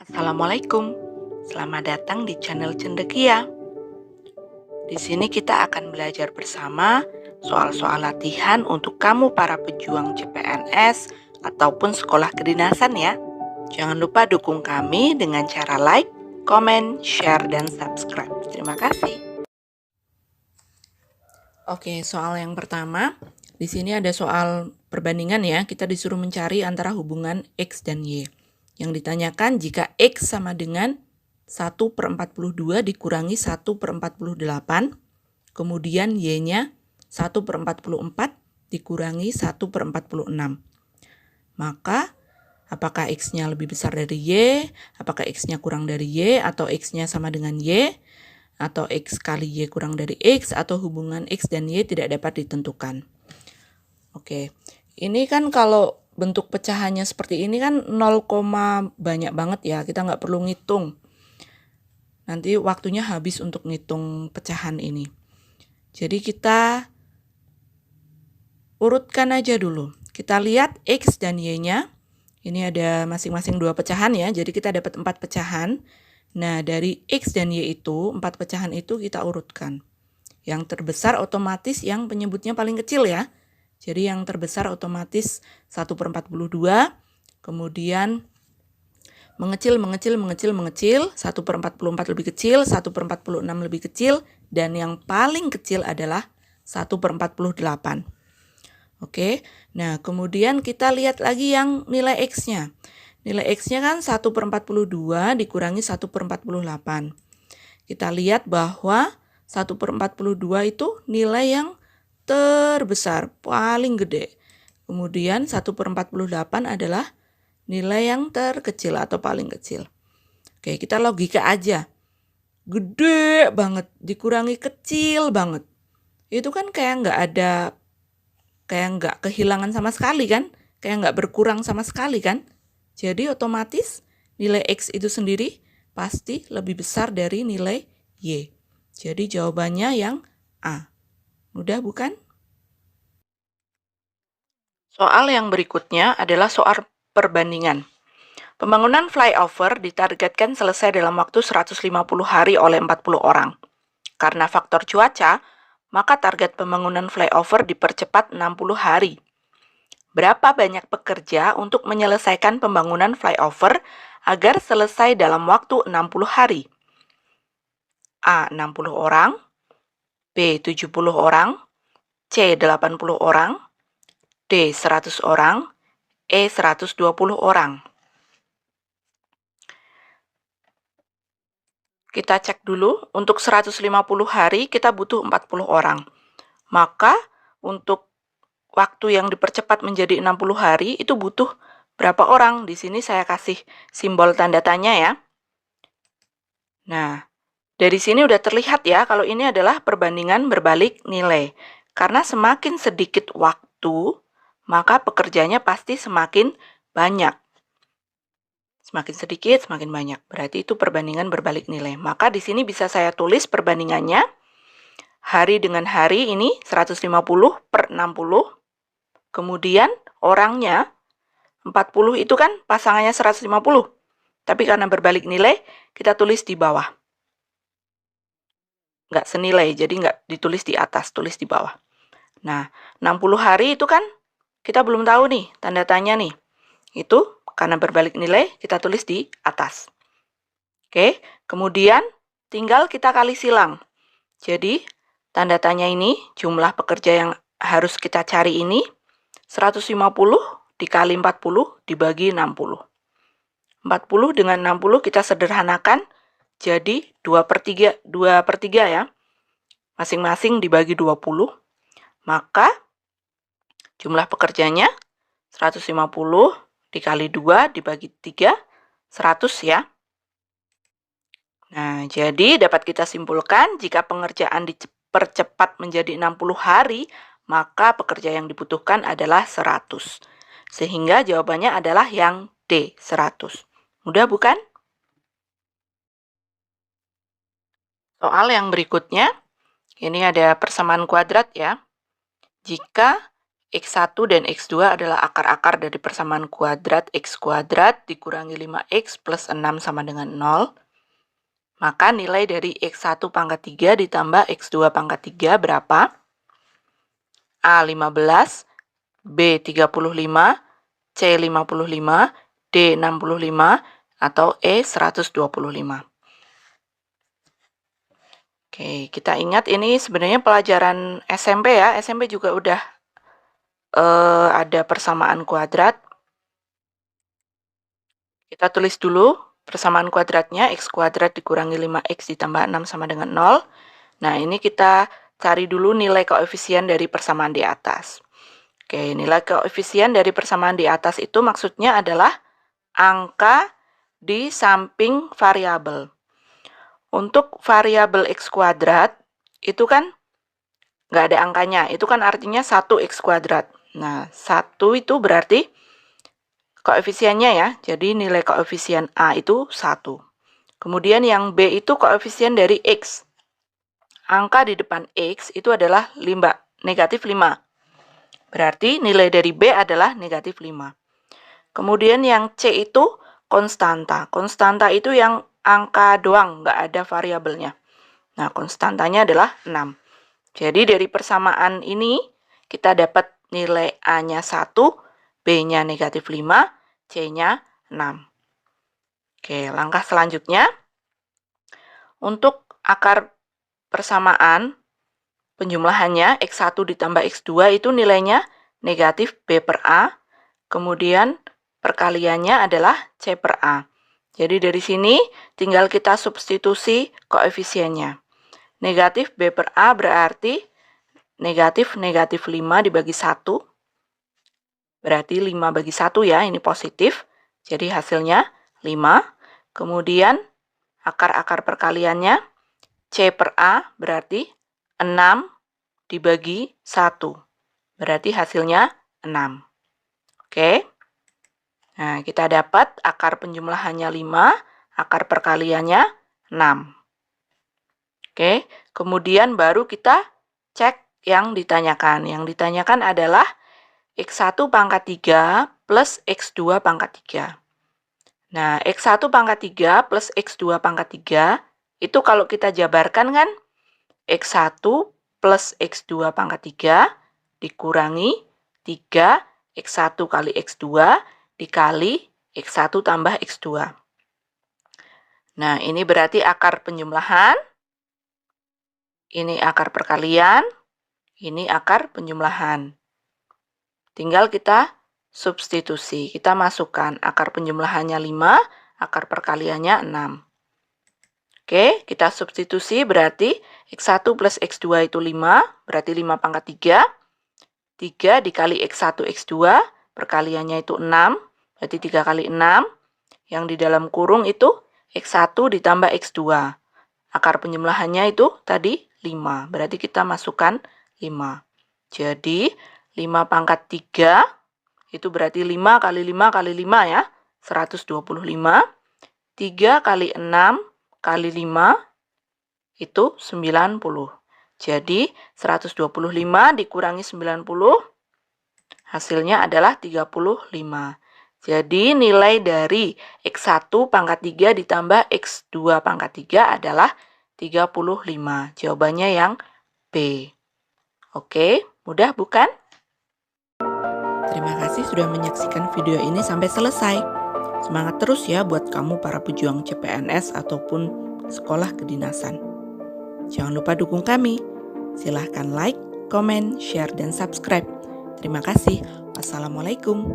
Assalamualaikum, selamat datang di channel Cendekia. Di sini kita akan belajar bersama soal-soal latihan untuk kamu para pejuang CPNS ataupun sekolah kedinasan ya. Jangan lupa dukung kami dengan cara like, komen, share, dan subscribe. Terima kasih. Oke, soal yang pertama. Di sini ada soal perbandingan ya. Kita disuruh mencari antara hubungan X dan Y. Yang ditanyakan jika X sama dengan 1/42 dikurangi 1/48, kemudian Y-nya 1/44 dikurangi 1/46. Maka, apakah X-nya lebih besar dari Y, apakah X-nya kurang dari Y, atau X-nya sama dengan Y, atau X kali Y kurang dari X, atau hubungan X dan Y tidak dapat ditentukan. Oke, ini kan kalau bentuk pecahannya seperti ini kan 0, banyak banget ya, kita nggak perlu ngitung. Nanti waktunya habis untuk ngitung pecahan ini. Jadi kita urutkan aja dulu. Kita lihat X dan Y-nya. Ini ada masing-masing 2 pecahan ya, jadi kita dapat 4 pecahan. Nah, dari X dan Y itu, 4 pecahan itu kita urutkan. Yang terbesar otomatis yang penyebutnya paling kecil ya. Jadi yang terbesar otomatis 1/42, kemudian mengecil, 1/44 lebih kecil, 1/46 lebih kecil, dan yang paling kecil adalah 1/48. Oke, nah kemudian kita lihat lagi yang nilai X-nya. Nilai X-nya kan 1/42 dikurangi 1/48. Kita lihat bahwa 1/42 itu nilai yang terbesar, paling gede. Kemudian 1/48 adalah nilai yang terkecil atau paling kecil. Oke, kita logika aja. Gede banget dikurangi kecil banget. Itu kan kayak nggak kehilangan sama sekali kan? Kayak nggak berkurang sama sekali kan? Jadi otomatis nilai X itu sendiri pasti lebih besar dari nilai Y. Jadi jawabannya yang A. Mudah bukan? Soal yang berikutnya adalah soal perbandingan. Pembangunan flyover ditargetkan selesai dalam waktu 150 hari oleh 40 orang. Karena faktor cuaca, maka target pembangunan flyover dipercepat 60 hari. Berapa banyak pekerja untuk menyelesaikan pembangunan flyover agar selesai dalam waktu 60 hari? A. 60 orang, B. 70 orang, C. 80 orang, D. 100 orang, E. 120 orang. Kita cek dulu, untuk 150 hari kita butuh 40 orang. Maka untuk waktu yang dipercepat menjadi 60 hari itu butuh berapa orang? Di sini saya kasih simbol tanda tanya ya. Nah, dari sini udah terlihat ya kalau ini adalah perbandingan berbalik nilai. Karena semakin sedikit waktu, maka pekerjanya pasti semakin banyak. Semakin sedikit, semakin banyak. Berarti itu perbandingan berbalik nilai. Maka di sini bisa saya tulis perbandingannya. Hari dengan hari ini 150/60. Kemudian orangnya 40 itu kan pasangannya 150. Tapi karena berbalik nilai, kita tulis di bawah. Nggak senilai, jadi nggak ditulis di atas, tulis di bawah. Nah, 60 hari itu kan kita belum tahu nih, tanda tanya nih. Itu karena berbalik nilai, kita tulis di atas. Oke, kemudian tinggal kita kali silang. Jadi, tanda tanya ini, jumlah pekerja yang harus kita cari ini, 150 dikali 40 dibagi 60. 40 dengan 60 kita sederhanakan, jadi 2/3 ya. Masing-masing dibagi 20. Maka jumlah pekerjanya 150 dikali 2 dibagi 3, 100 ya. Nah, jadi dapat kita simpulkan jika pengerjaan dipercepat menjadi 60 hari, maka pekerja yang dibutuhkan adalah 100. Sehingga jawabannya adalah yang D, 100. Mudah bukan? Soal yang berikutnya, ini ada persamaan kuadrat ya. Jika X1 dan X2 adalah akar-akar dari persamaan kuadrat X kuadrat dikurangi 5X plus 6 sama dengan 0. Maka nilai dari X1 pangkat 3 ditambah X2 pangkat 3 berapa? A 15, B 35, C 55, D 65, atau E 125. Oke, kita ingat ini sebenarnya pelajaran SMP ya. SMP juga udah ada persamaan kuadrat. Kita tulis dulu persamaan kuadratnya, X kuadrat dikurangi 5X ditambah 6 sama dengan 0. Nah, ini kita cari dulu nilai koefisien dari persamaan di atas. Oke, nilai koefisien dari persamaan di atas itu maksudnya adalah angka di samping variabel. Untuk variabel X kuadrat, itu kan nggak ada angkanya. Itu kan artinya 1X kuadrat. Nah, 1 itu berarti koefisiennya ya. Jadi nilai koefisien A itu 1. Kemudian yang B itu koefisien dari X. Angka di depan X itu adalah negatif 5. Berarti nilai dari B adalah negatif 5. Kemudian yang C itu konstanta. Konstanta itu yang angka doang, nggak ada variabelnya. Nah, konstantanya adalah 6. Jadi dari persamaan ini kita dapat nilai A-nya 1, B-nya negatif 5, C-nya 6. Oke, langkah selanjutnya. Untuk akar persamaan, penjumlahannya X1 ditambah X2 itu nilainya negatif B per A. Kemudian perkaliannya adalah C per A. Jadi dari sini tinggal kita substitusi koefisiennya. Negatif B per A berarti negatif 5 dibagi 1. Berarti 5 bagi 1 ya, ini positif. Jadi hasilnya 5. Kemudian akar-akar perkaliannya C per A berarti 6 dibagi 1. Berarti hasilnya 6. Oke. Nah, kita dapat akar penjumlahannya 5, akar perkaliannya 6. Oke, kemudian baru kita cek yang ditanyakan. Yang ditanyakan adalah X1 pangkat 3 plus X2 pangkat 3. Nah, X1 pangkat 3 plus X2 pangkat 3, itu kalau kita jabarkan kan, X1 plus X2 pangkat 3 dikurangi 3 X1 kali X2 dikali X1 tambah X2. Nah, ini berarti akar penjumlahan. Ini akar perkalian, ini akar penjumlahan. Tinggal kita substitusi. Kita masukkan akar penjumlahannya 5, akar perkaliannya 6. Oke, kita substitusi berarti X1 plus X2 itu 5, berarti 5 pangkat 3. 3 dikali X1 X2, perkaliannya itu 6, berarti 3 kali 6. Yang di dalam kurung itu X1 ditambah X2. Akar penjumlahannya itu tadi 5. Berarti kita masukkan 5. Jadi 5 pangkat 3 itu berarti 5 kali 5 kali 5 ya. 125. 3 kali 6 kali 5 itu 90. Jadi 125 dikurangi 90 hasilnya adalah 35. Jadi nilai dari X1 pangkat 3 ditambah X2 pangkat 3 adalah 35. Jawabannya yang B. Oke, mudah bukan? Terima kasih sudah menyaksikan video ini sampai selesai. Semangat terus ya buat kamu para pejuang CPNS ataupun sekolah kedinasan. Jangan lupa dukung kami. Silahkan like, komen, share, dan subscribe. Terima kasih. Wassalamualaikum.